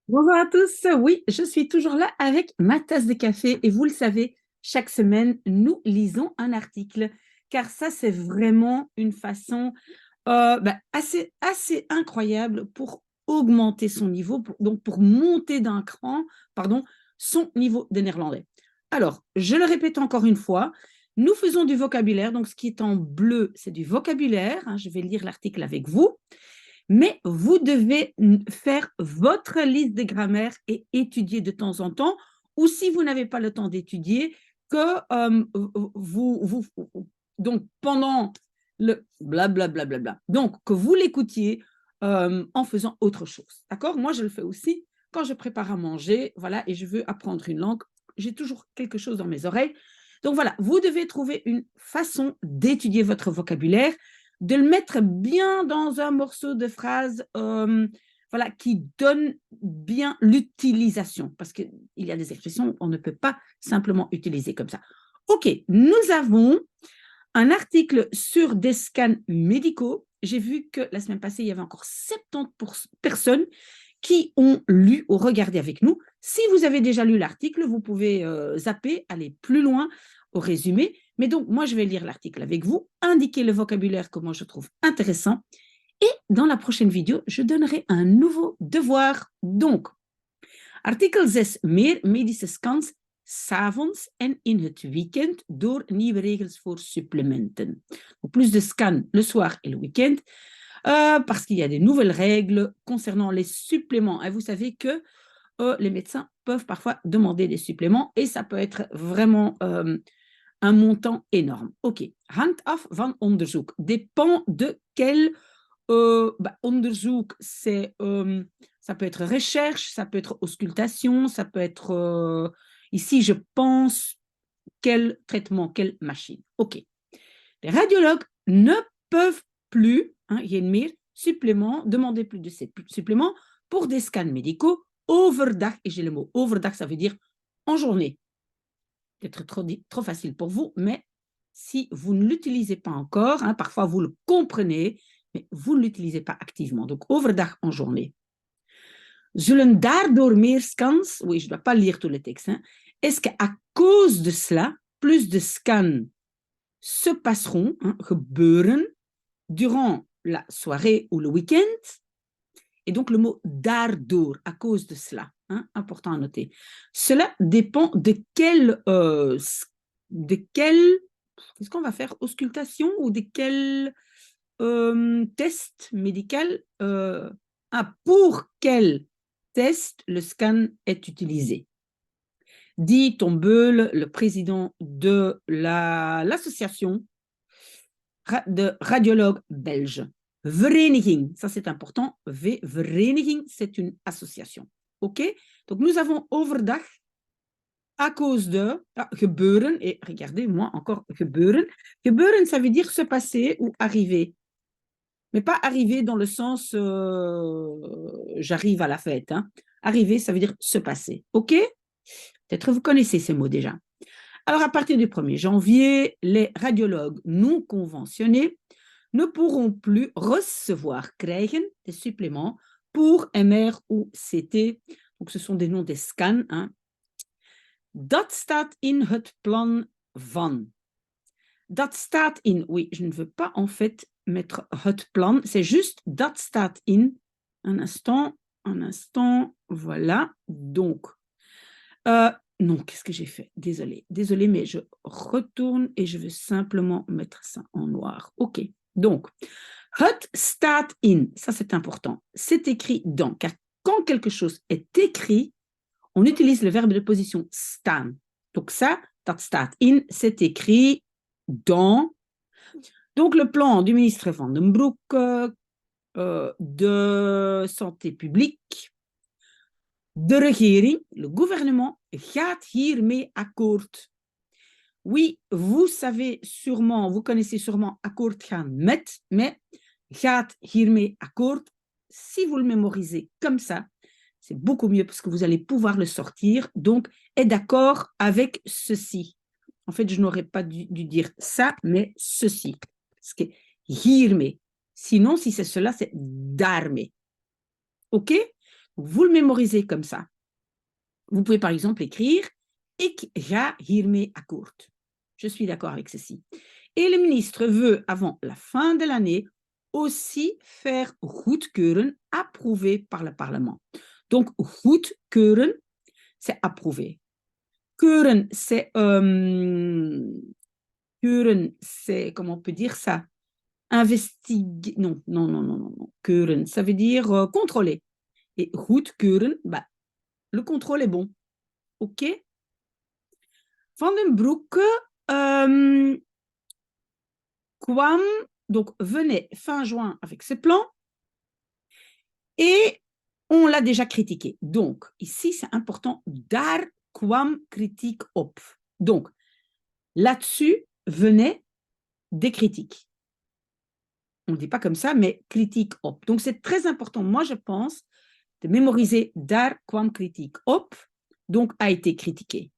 Bonjour à tous. Oui, je suis toujours là avec ma tasse de café et vous le savez, chaque semaine, nous lisons un article car ça, c'est vraiment une façon assez incroyable pour augmenter son niveau, donc pour monter d'un cran, pardon, son niveau de néerlandais. Alors, je le répète encore une fois, nous faisons du vocabulaire, donc ce qui est en bleu, c'est du vocabulaire, hein, je vais lire l'article avec vous. Mais vous devez faire votre liste de grammaire et étudier de temps en temps, ou si vous n'avez pas le temps d'étudier, que donc pendant le blablabla, bla, bla, bla, donc que vous l'écoutiez en faisant autre chose. D'accord? Moi, je le fais aussi quand je prépare à manger, voilà, et je veux apprendre une langue. J'ai toujours quelque chose dans mes oreilles. Donc voilà, vous devez trouver une façon d'étudier votre vocabulaire, de le mettre bien dans un morceau de phrase voilà, qui donne bien l'utilisation, parce qu'il y a des expressions qu'on ne peut pas simplement utiliser comme ça. OK, nous avons un article sur des scans médicaux. J'ai vu que la semaine passée, il y avait encore 70 personnes qui ont lu ou regardé avec nous. Si vous avez déjà lu l'article, vous pouvez zapper, aller plus loin au résumé. Mais donc, moi, je vais lire l'article avec vous, indiquer le vocabulaire que moi je trouve intéressant. Et dans la prochaine vidéo, je donnerai un nouveau devoir. Donc, artikel 6, meer medische scans 's'avonds en in het weekend door nieuwe regels voor supplementen. Donc, plus de scans le soir et le week-end parce qu'il y a des nouvelles règles concernant les suppléments. Et vous savez que les médecins peuvent parfois demander des suppléments et ça peut être vraiment un montant énorme. OK. Hangt af van onderzoek. Dépend de quel onderzoek. Ça peut être recherche, ça peut être auscultation, ça peut être ici, je pense, quel traitement, quelle machine. OK. Les radiologues ne peuvent plus, hein, demander plus de ces suppléments pour des scans médicaux overdag. Et j'ai le mot overdag, ça veut dire en journée. Peut-être trop facile pour vous, mais si vous ne l'utilisez pas encore, hein, parfois vous le comprenez, mais vous ne l'utilisez pas activement. Donc overdag en journée. Zullen daardoor meer scans, oui, je ne dois pas lire tout le texte, hein, est-ce qu'à cause de cela, plus de scans se passeront, hein, gebeuren, durant la soirée ou le week-end. Et donc le mot daardoor, à cause de cela, hein, important à noter. Cela dépend qu'est-ce qu'on va faire, auscultation ou de quel test médical, pour quel test le scan est utilisé. Dit Tom Beul, le président de l'association de radiologues belges. Vereniging, ça c'est important. Vereniging, c'est une association. OK? Donc nous avons overdag à cause de gebeuren, et regardez, moi encore gebeuren. Gebeuren, ça veut dire se passer ou arriver. Mais pas arriver dans le sens j'arrive à la fête. Hein. Arriver, ça veut dire se passer. OK? Peut-être vous connaissez ces mots déjà. Alors, à partir du 1er janvier, les radiologues non conventionnés ne pourront plus recevoir, krijgen, des suppléments pour MR ou CT. Donc, ce sont des noms des scans. Hein. Dat staat in het plan van. Dat staat in. Oui, je ne veux pas en fait mettre het plan. C'est juste dat staat in. Un instant. Voilà. Donc, non, qu'est-ce que j'ai fait? Désolée, mais je retourne et je vais simplement mettre ça en noir. OK. Donc, het staat in, ça c'est important. C'est écrit dans, car quand quelque chose est écrit, on utilise le verbe de position staan. Donc ça, dat staat in, c'est écrit dans. Donc le plan du ministre Van den Broek de santé publique, de regering, le gouvernement, gaat hiermee akkoord. Oui, vous savez sûrement, vous connaissez sûrement akkoord gaan met, mais gaat hiermee akkoord. Si vous le mémorisez comme ça, c'est beaucoup mieux parce que vous allez pouvoir le sortir. Donc, est d'accord avec ceci. En fait, je n'aurais pas dû dire ça, mais ceci. Parce que hiermee. Sinon, si c'est cela, c'est daarmee. OK? Vous le mémorisez comme ça. Vous pouvez par exemple écrire Ik ga hiermee akkoord. Je suis d'accord avec ceci. Et le ministre veut, avant la fin de l'année, aussi faire goedkeuren, approuvé par le Parlement. Donc, goedkeuren, c'est approuvé. Keuren, c'est, comment on peut dire ça? Investiguer. Non. Keuren, ça veut dire contrôler. Et goedkeuren, bah, le contrôle est bon. OK? Van den Broeke kwam, donc venait fin juin avec ses plans, et on l'a déjà critiqué. Donc, ici, c'est important, daar kwam kritiek op. Donc, là-dessus venaient des critiques. On ne dit pas comme ça, mais critique op. Donc, c'est très important, moi, je pense, de mémoriser daar kwam kritiek op, donc a été critiqué.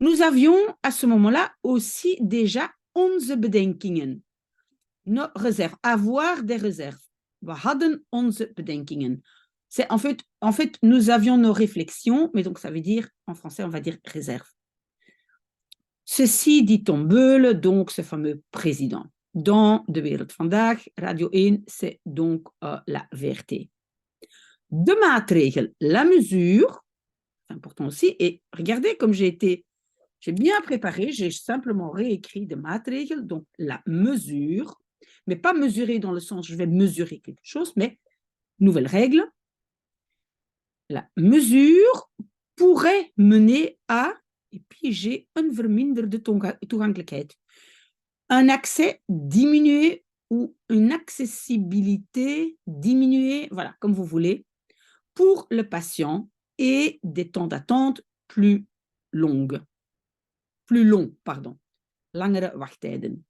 Nous avions à ce moment-là aussi déjà onze bedenkingen, nos réserves, avoir des réserves. We hadden onze bedenkingen. C'est en fait, nous avions nos réflexions, mais donc ça veut dire, en français, on va dire réserve. Ceci dit Tom Beule, donc ce fameux président. Dans De Wereld Vandaag, Radio 1, c'est donc la VRT. De maatregel, la mesure, c'est important aussi, et regardez comme j'ai bien préparé, j'ai simplement réécrit de maatregel, donc la mesure, mais pas mesurer dans le sens je vais mesurer quelque chose, mais nouvelle règle. La mesure pourrait mener à, et puis j'ai een verminderde toegankelijkheid, un accès diminué ou une accessibilité diminuée, voilà, comme vous voulez, pour le patient et des temps d'attente plus longs, pardon. Langere wachttijden.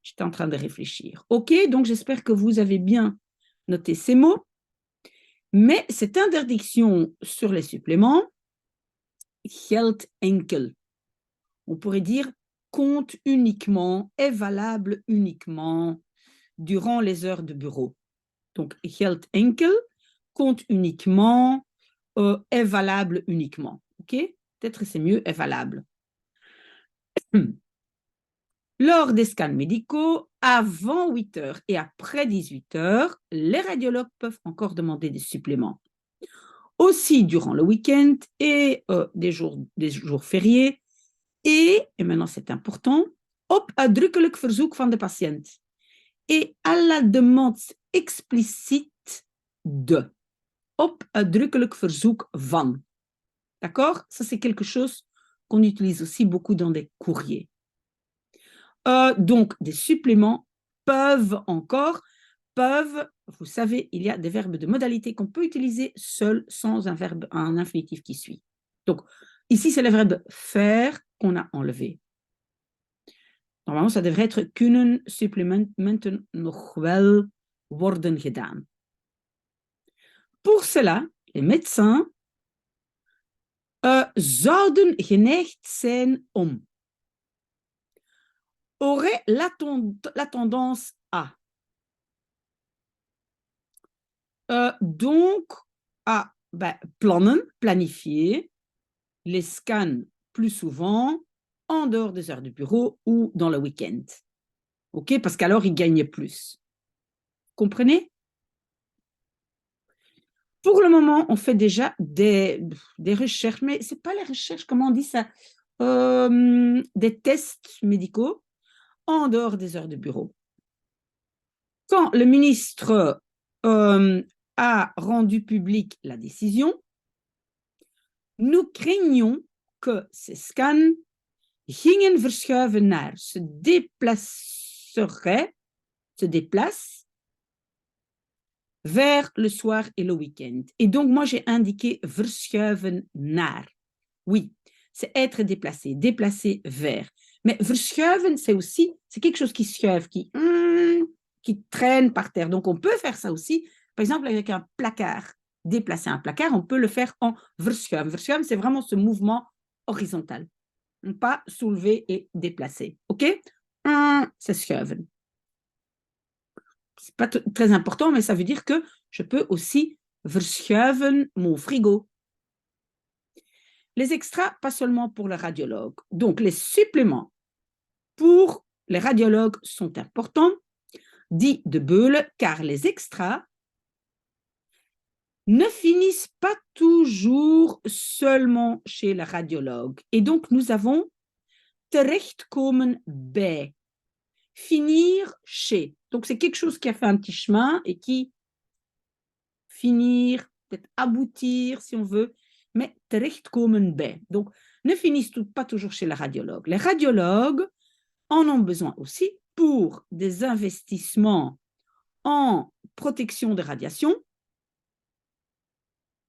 J'étais en train de réfléchir. OK, donc j'espère que vous avez bien noté ces mots. Mais cette interdiction sur les suppléments geldt enkel. On pourrait dire compte uniquement, est valable uniquement durant les heures de bureau. Donc, geldt enkel, compte uniquement, est valable uniquement. OK? Peut-être c'est mieux, est valable. Lors des scans médicaux, avant 8 heures et après 18 heures, les radiologues peuvent encore demander des suppléments. Aussi durant le week-end et des jours fériés. Et maintenant c'est important, op uitdrukkelijk verzoek van de patiënt. Et à la demande explicite de. Op uitdrukkelijk verzoek van. D'accord? Ça, c'est quelque chose qu'on utilise aussi beaucoup dans des courriers. Donc, des suppléments peuvent, vous savez, il y a des verbes de modalité qu'on peut utiliser seul sans un infinitif qui suit. Donc, ici, c'est le verbe faire qu'on a enlevé. Normalement, ça devrait être kunnen supplementen nog wel worden gedaan. Pour cela, les médecins zouden geneigd zijn om. Aurait la tendance à. Donc, à plannen, planifier les scans plus souvent en dehors des heures de bureau ou dans le week-end. OK? Parce qu'alors, ils gagnent plus. Comprenez? Pour le moment, on fait déjà des recherches, mais ce n'est pas les recherches, comment on dit ça? Des tests médicaux en dehors des heures de bureau. Quand le ministre a rendu publique la décision, nous craignons que ces scans gingen verschuiven naar, se déplacent vers le soir et le week-end. Et donc, moi, j'ai indiqué verschuiven naar. Oui, c'est être déplacé, déplacé vers. Mais verschuiven, c'est quelque chose qui schuive, qui traîne par terre. Donc, on peut faire ça aussi. Par exemple, avec un placard, déplacer un placard, on peut le faire en verschuiven. Verschuiven, c'est vraiment ce mouvement horizontal. Pas soulever et déplacer. OK? C'est schuiven. c'est pas très important, mais ça veut dire que je peux aussi verschuiven mon frigo. Les extras, pas seulement pour le radiologue. Donc, les suppléments pour les radiologues sont importants, dit De Beule, car les extras ne finissent pas toujours seulement chez le radiologue. Et donc, nous avons terechtkomen bij, finir chez. Donc, c'est quelque chose qui a fait un petit chemin et qui finir, peut-être aboutir, si on veut, mais terechtkomen bij. Donc, ne finissent pas toujours chez le radiologue. Les radiologues en ont besoin aussi pour des investissements en protection des radiations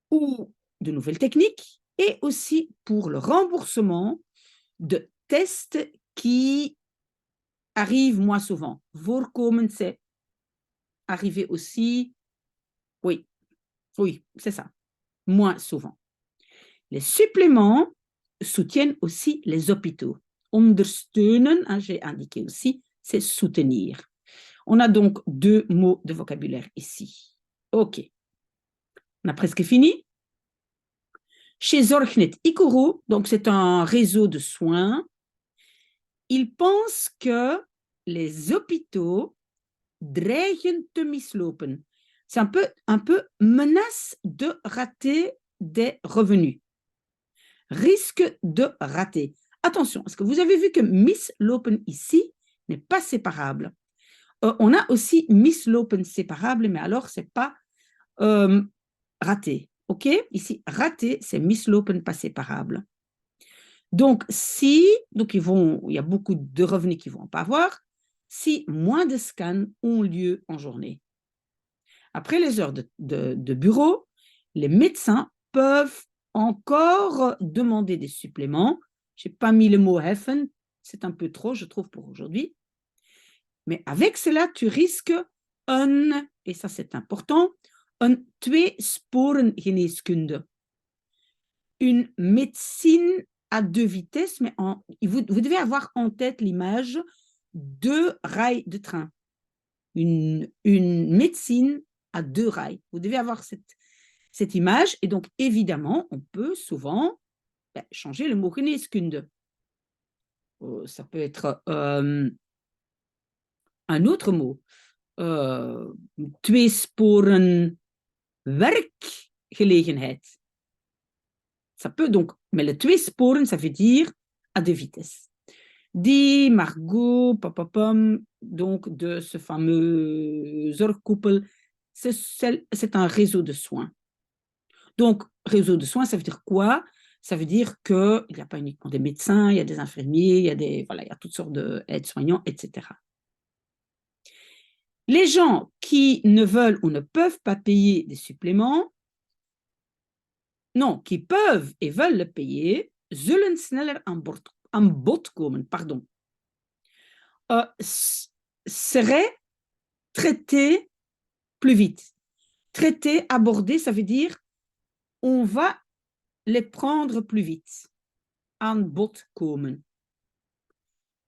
ou de nouvelles techniques et aussi pour le remboursement de tests qui arrivent moins souvent. Voorkomen, c'est arriver aussi, oui, c'est ça, moins souvent. Les suppléments soutiennent aussi les hôpitaux. Ondersteunen, j'ai indiqué aussi, c'est soutenir. On a donc 2 mots de vocabulaire ici. OK. On a presque fini. Chez Zorgnet Ikuru, donc c'est un réseau de soins, ils pensent que les hôpitaux dreigen te mislopen. C'est un peu menace de rater des revenus. Risque de rater. Attention, est-ce que vous avez vu que mislopen ici n'est pas séparable? On a aussi mislopen séparable, mais alors c'est pas raté. OK? Ici, raté, c'est mislopen pas séparable. Donc, donc il y a beaucoup de revenus qui ne vont pas avoir, si moins de scans ont lieu en journée. Après les heures de bureau, les médecins peuvent encore demander des suppléments. Je n'ai pas mis le mot heffen, c'est un peu trop, je trouve, pour aujourd'hui. Mais avec cela, tu risques et ça c'est important, een tweesporengeneeskunde. Une médecine à 2 vitesses, mais vous devez avoir en tête l'image 2 rails de train. Une médecine à 2 rails. Vous devez avoir cette image, et donc évidemment, on peut souvent changer le mot geneeskunde. Ça peut être un autre mot. Tweesporen werkgelegenheid. Ça peut donc, mais le tweesporen, ça veut dire à 2 vitesses. Dit Margot, papapam, donc de ce fameux Zorgkoepel, c'est un réseau de soins. Donc, réseau de soins, ça veut dire quoi? Ça veut dire qu'il n'y a pas uniquement des médecins, il y a des infirmiers, il y a toutes sortes d'aides-soignants, etc. Les gens qui ne veulent ou ne peuvent pas payer des suppléments, non, qui peuvent et veulent le payer, zullen sneller aan bod komen, pardon. Seraient traités plus vite. Traiter, aborder, ça veut dire on va les prendre plus vite. Aan bod komen.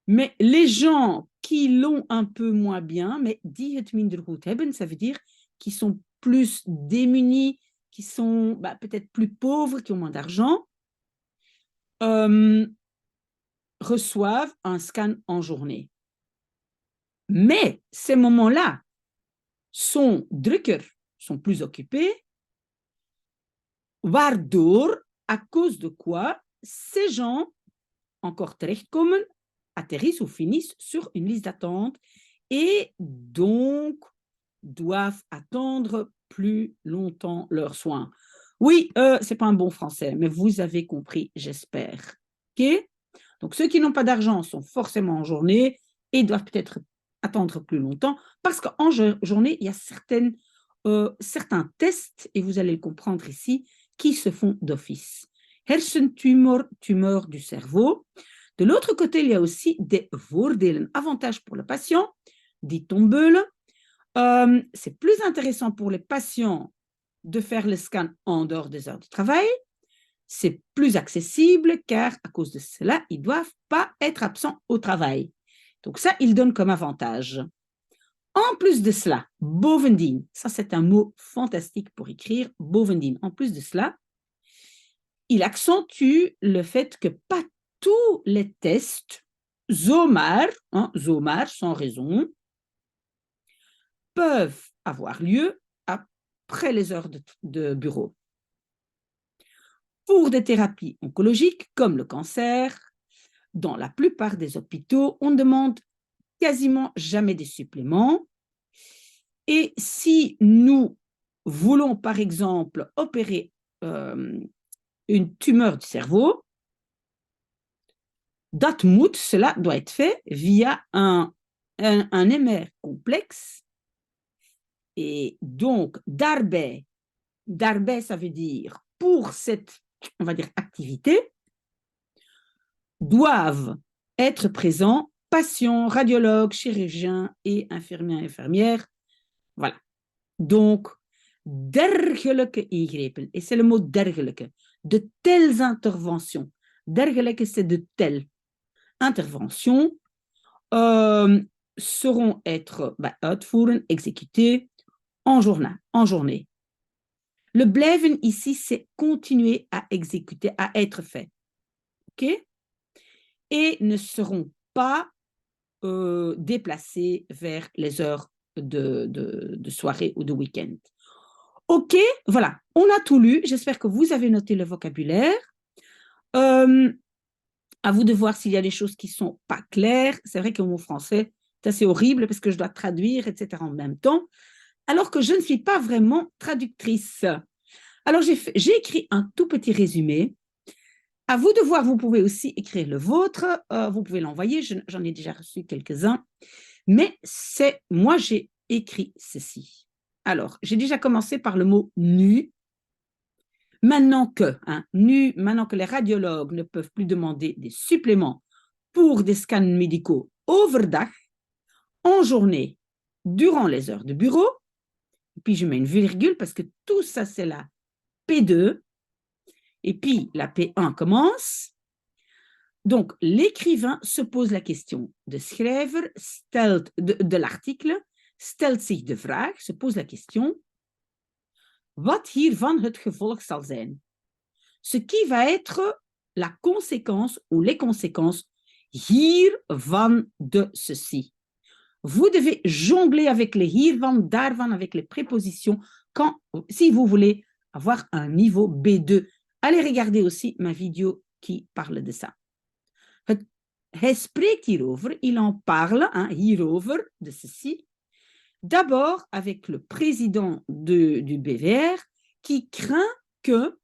Mais les gens qui l'ont un peu moins bien, mais die het minder goed hebben, ça veut dire qu'ils sont plus démunis, qui sont peut-être plus pauvres, qui ont moins d'argent, reçoivent un scan en journée. Mais ces moments-là sont drukker, sont plus occupés, waardoor, à cause de quoi, ces gens, encore terechtkomen, atterrissent ou finissent sur une liste d'attente et donc doivent attendre plus longtemps leurs soins. Oui, c'est pas un bon français, mais vous avez compris, j'espère. OK? Donc, ceux qui n'ont pas d'argent sont forcément en journée et doivent peut-être attendre plus longtemps parce qu'en journée, il y a certains tests, et vous allez le comprendre ici, qui se font d'office. Hersentumor, tumeur du cerveau. De l'autre côté, il y a aussi des voordelen, avantages pour le patient, dit On Beule. C'est plus intéressant pour les patients de faire le scan en dehors des heures de travail. C'est plus accessible car à cause de cela, ils ne doivent pas être absents au travail. Donc ça, ils donnent comme avantage. En plus de cela, bovendien, ça c'est un mot fantastique pour écrire, bovendien. En plus de cela, il accentue le fait que pas tous les tests, zomaar, sans raison, peuvent avoir lieu après les heures de bureau. Pour des thérapies oncologiques comme le cancer, dans la plupart des hôpitaux, on ne demande quasiment jamais des suppléments. Et si nous voulons, par exemple, opérer une tumeur du cerveau, cela doit être fait via un MR complexe. Et donc, daarbij, ça veut dire pour cette, on va dire, activité, doivent être présents patients, radiologues, chirurgiens et infirmières. Voilà. Donc, dergelijke ingrepen, et c'est le mot dergelijke, de telles interventions. Dergelijke, c'est de telles interventions seront être uitvoeren, exécutées en journée. Le blijven ici, c'est continuer à exécuter, à être fait. OK? Et ne seront pas déplacés vers les heures de soirée ou de week-end. OK, voilà, on a tout lu. J'espère que vous avez noté le vocabulaire. À vous de voir s'il y a des choses qui ne sont pas claires. C'est vrai que mon français, c'est assez horrible parce que je dois traduire, etc. en même temps, alors que je ne suis pas vraiment traductrice. Alors, j'ai écrit un tout petit résumé. À vous de voir, vous pouvez aussi écrire le vôtre. Vous pouvez l'envoyer, j'en ai déjà reçu quelques-uns. Mais moi, j'ai écrit ceci. Alors, j'ai déjà commencé par le mot nu. Maintenant que les radiologues ne peuvent plus demander des suppléments pour des scans médicaux overdag, en journée, durant les heures de bureau, et puis je mets une virgule parce que tout ça, c'est la P2, et puis la P1 commence. Donc, l'écrivain se pose la question. De schrijver de l'article stelt zich de vraag, se pose la question, wat hiervan het gevolg zal zijn. Ce qui va être la conséquence ou les conséquences hiervan de ceci. Vous devez jongler avec les hiervan, daarvan, avec les prépositions si vous voulez avoir un niveau B2. Allez regarder aussi ma vidéo qui parle de ça. Hij spreekt hierover, il en parle, hierover, de ceci, d'abord avec le président du BVR qui craint que,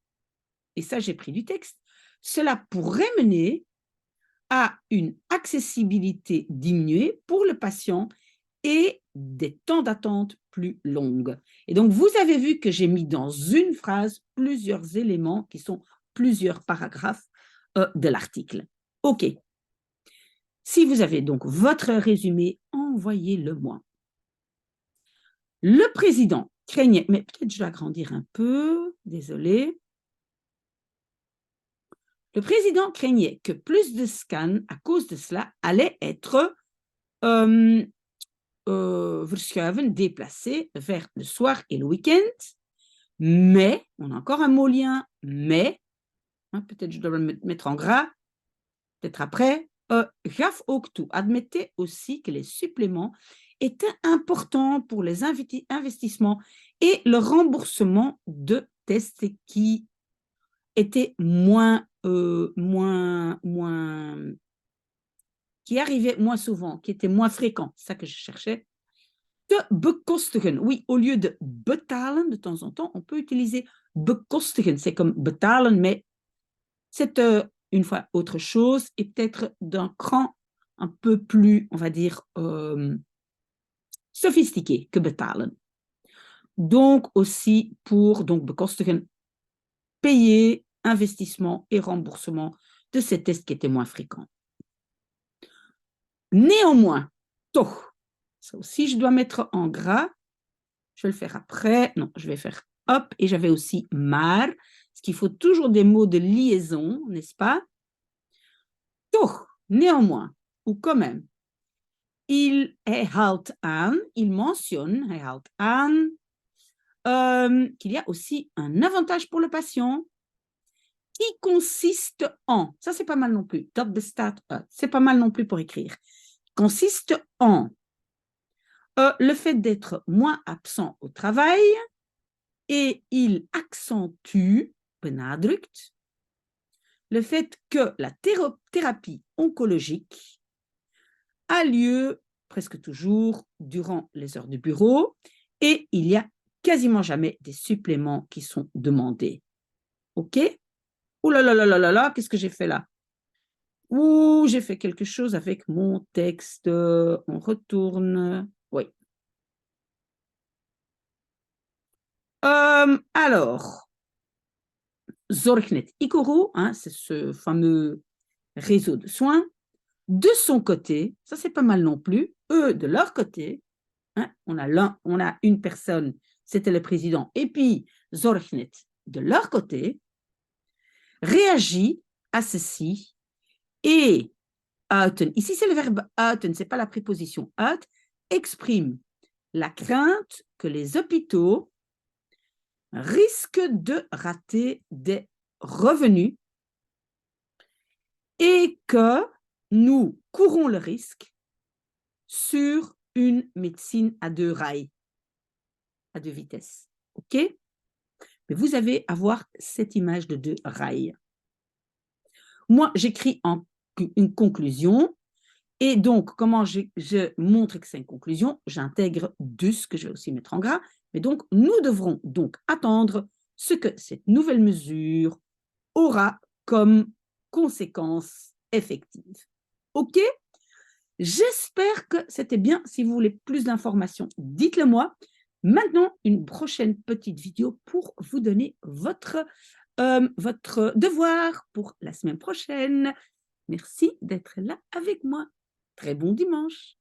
et ça j'ai pris du texte, cela pourrait mener à une accessibilité diminuée pour le patient et des temps d'attente plus longues. Et donc, vous avez vu que j'ai mis dans une phrase plusieurs éléments qui sont plusieurs paragraphes de l'article. OK. Si vous avez donc votre résumé, envoyez-le-moi. Le président craignait, mais peut-être je dois agrandir un peu, désolé. Le président craignait que plus de scans, à cause de cela, allaient être verschuiven, déplacés vers le soir et le week-end. Mais, on a encore un mot lien, mais, peut-être je dois le mettre en gras, peut-être après, gaf ook toe, admettait aussi que les suppléments étaient importants pour les investissements et le remboursement de tests qui étaient qui arrivaient moins souvent, qui étaient moins fréquents, c'est ça que je cherchais. Te bekostigen, oui, au lieu de betalen, de temps en temps, on peut utiliser bekostigen, c'est comme betalen, mais c'est une fois autre chose et peut-être d'un cran un peu plus, on va dire, sophistiqué que betalen. Donc aussi pour bekostigen, payer, investissement et remboursement de ces tests qui étaient moins fréquents. Néanmoins, toch, ça aussi je dois mettre en gras, je vais le faire après, non, je vais faire hop, et j'avais aussi maar, parce qu'il faut toujours des mots de liaison, n'est-ce pas? Toch, néanmoins, ou quand même, il mentionne qu'il y a aussi un avantage pour le patient qui consiste en, ça c'est pas mal non plus, c'est pas mal non plus pour écrire, consiste en le fait d'être moins absent au travail et il accentue, benadrukt, le fait que la thérapie oncologique a lieu presque toujours durant les heures de bureau et il n'y a quasiment jamais des suppléments qui sont demandés. OK? Ouh là là là là là là, qu'est-ce que j'ai fait là? Ouh, j'ai fait quelque chose avec mon texte. On retourne. Oui. Alors, Zorgnet Ikoro, hein, c'est ce fameux réseau de soins. De son côté, ça c'est pas mal non plus, eux de leur côté, hein, on a une personne, c'était le président, et puis Zorgnet de leur côté, réagit à ceci et uiten, ici c'est le verbe uiten, c'est pas la préposition uit, exprime la crainte que les hôpitaux risquent de rater des revenus et que nous courons le risque sur une médecine à deux rails, à deux vitesses. OK? Mais vous avez à voir cette image de deux rails. Moi, j'écris en une conclusion. Et donc, comment je montre que c'est une conclusion, j'intègre ce que je vais aussi mettre en gras. Mais donc, nous devrons donc attendre ce que cette nouvelle mesure aura comme conséquence effective. OK? J'espère que c'était bien. Si vous voulez plus d'informations, dites-le moi. Maintenant, une prochaine petite vidéo pour vous donner votre devoir pour la semaine prochaine. Merci d'être là avec moi. Très bon dimanche.